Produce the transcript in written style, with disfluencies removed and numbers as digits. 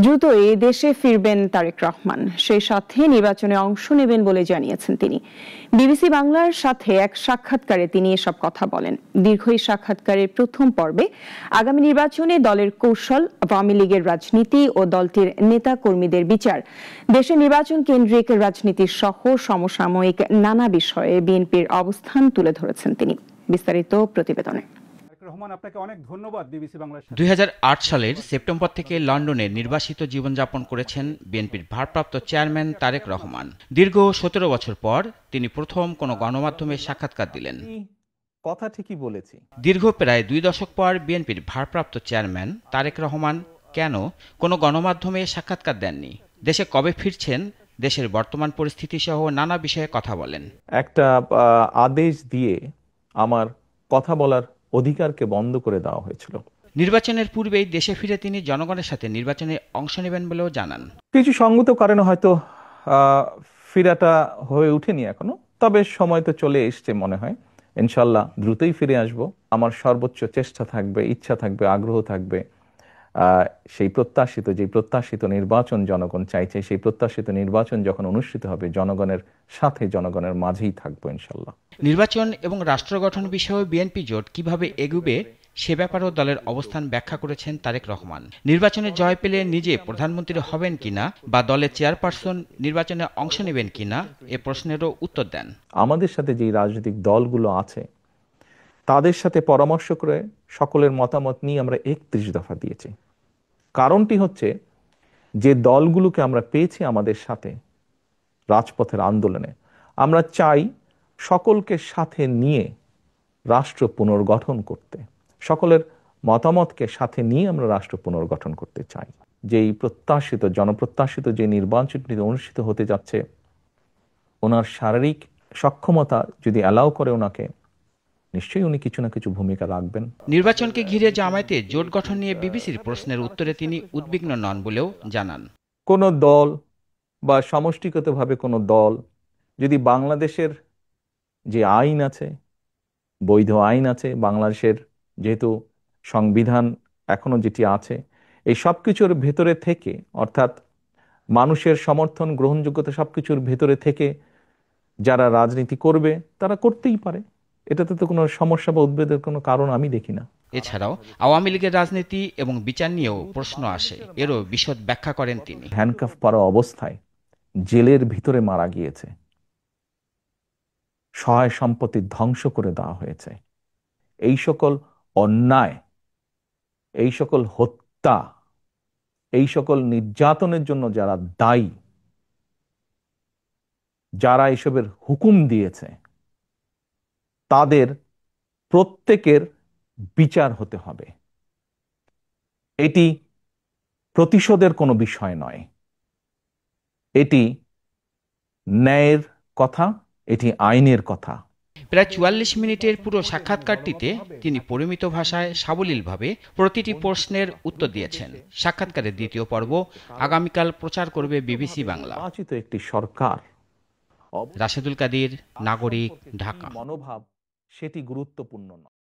দ্রুতই দেশে ফিরবেন তারেক রহমান, সেই সাথে নির্বাচনে অংশ নেবেন বলে জানিয়েছেন তিনি। বিবিসি বাংলার সাথে এক সাক্ষাৎকারে তিনি এসব কথা বলেন। দীর্ঘ এই সাক্ষাৎকারের প্রথম পর্বে আগামী নির্বাচনে দলের কৌশল, আওয়ামী লীগের রাজনীতি ও দলটির নেতা কর্মীদের বিচার, দেশে নির্বাচন কেন্দ্রিক রাজনীতি সহ সমসাময়িক নানা বিষয়ে বিএনপির অবস্থান তুলে ধরেছেন তিনি। বিস্তারিত প্রতিবেদনে। 2008 সালের সেপ্টেম্বর থেকে লন্ডনে নির্বাসিত জীবনযাপন করেছেন বিএনপির ভারপ্রাপ্ত চেয়ারম্যান তারেক রহমান। দীর্ঘ 17 বছর পর তিনি প্রথম কোনো গণমাধ্যমে সাক্ষাৎকার দিলেন। কথা ঠিকই বলেছি। দীর্ঘ প্রায় 2 দশক পর বিএনপির ভারপ্রাপ্ত চেয়ারম্যান তারেক রহমান কেন কোনো গণমাধ্যমে সাক্ষাৎকার দেননি? দেশে কবে ফিরছেন? দেশের বর্তমান পরিস্থিতি সহ নানা বিষয়ে কথা বলেন। একটা আদেশ দিয়ে আমার কথা বলার অধিকারকে বন্ধ করে দেওয়া হয়েছিল। নির্বাচনের পূর্বেই দেশে ফিরে তিনি জনগণের সাথে নির্বাচনে অংশ নেবেন বলেও জানান। কিছু সঙ্গত কারণে হয়তো ফিরাটা হয়ে ওঠেনি এখনো, তবে সময় তো চলে এসছে মনে হয়। ইনশাল্লাহ দ্রুতই ফিরে আসব। আমার সর্বোচ্চ চেষ্টা থাকবে, ইচ্ছা থাকবে, আগ্রহ থাকবে। সেই প্রত্যাশিত নির্বাচন জনগণ চাইছে, সেই প্রত্যাশিত নির্বাচন যখন অনুষ্ঠিত হবে জনগণের সাথে, জনগণের মাঝেই থাকবো ইনশাল্লাহ। নির্বাচন এবং রাষ্ট্র গঠন বিষয়ে বিএনপি জোট কিভাবে এগুবে সে ব্যাপারেও দলের অবস্থান ব্যাখ্যা করেছেন তারেক রহমান। নির্বাচনে জয় পেলে নিজে প্রধানমন্ত্রী হবেন কিনা বা দলের চেয়ারপারসন নির্বাচনে অংশ নেবেন কিনা এ প্রশ্নেরও উত্তর দেন। আমাদের সাথে যে রাজনৈতিক দলগুলো আছে তাদের সাথে পরামর্শ করে সকলের মতামত নিয়ে আমরা 31 দফা দিয়েছি। কারণটি হচ্ছে যে দলগুলোকে আমরা পেয়েছি আমাদের সাথে রাজপথের আন্দোলনে, আমরা চাই সকলকে সাথে নিয়ে রাষ্ট্র পুনর্গঠন করতে, সকলের মতামতকে সাথে নিয়ে আমরা রাষ্ট্র পুনর্গঠন করতে চাই। যেই প্রত্যাশিত জনপ্রত্যাশিত যে নির্বাচনটি অনুষ্ঠিত হতে যাচ্ছে, ওনার শারীরিক সক্ষমতা যদি অ্যালাউ করে ওনাকে, নিশ্চয়ই উনি কিছু না কিছু ভূমিকা রাখবেন। নির্বাচনকে ঘিরে জামায়াতে জোট গঠন নিয়ে বিবিসির প্রশ্নের উত্তরে তিনি উদ্বিগ্ন নন বলেও জানান। কোন দল বা সমষ্টিগতভাবে কোনো দল যদি বাংলাদেশের যে আইন আছে, বৈধ আইন আছে, বাংলাদেশের যেহেতু সংবিধান এখনো যেটি আছে, এই সব কিছুর ভেতরে থেকে, অর্থাৎ মানুষের সমর্থন, গ্রহণযোগ্যতা সবকিছুর ভেতরে থেকে যারা রাজনীতি করবে তারা করতেই পারে। এটাতে তো কোনো সমস্যা বা উদ্বেগের কোনো কারণ আমি দেখি না। এছাড়াও আওয়ামী লীগের রাজনীতি এবং বিচার নিয়েও প্রশ্ন আসে, এরও বিশদ ব্যাখ্যা করেন তিনি। হ্যান্ডকাফ পরা অবস্থায় জেলের ভিতরে মারা গিয়েছে, সহায় সম্পত্তি ধ্বংস করে দেওয়া হয়েছে। এই সকল অন্যায়, এই সকল হত্যা, এই সকল নির্যাতনের জন্য যারা দায়ী, যারা এসবের হুকুম দিয়েছে, তাদের প্রত্যেকের বিচার হতে হবে। এটি প্রতিশোধের কোনো বিষয় নয়, এটি ন্যায়ের কথা, এটি আইনের কথা। প্রায় 44 মিনিটের পুরো সাক্ষাৎকারটিতে তিনি পরিমিত ভাষায় সাবলীলভাবে প্রতিটি প্রশ্নের উত্তর দিয়েছেন। সাক্ষাৎকারের দ্বিতীয় পর্ব আগামীকাল প্রচার করবে বিবিসি বাংলা। নির্বাচিত একটি সরকার, রাশেদুল কাদির, নাগরিক, ঢাকা। মনোভাব সেটি গুরুত্বপূর্ণ নয়।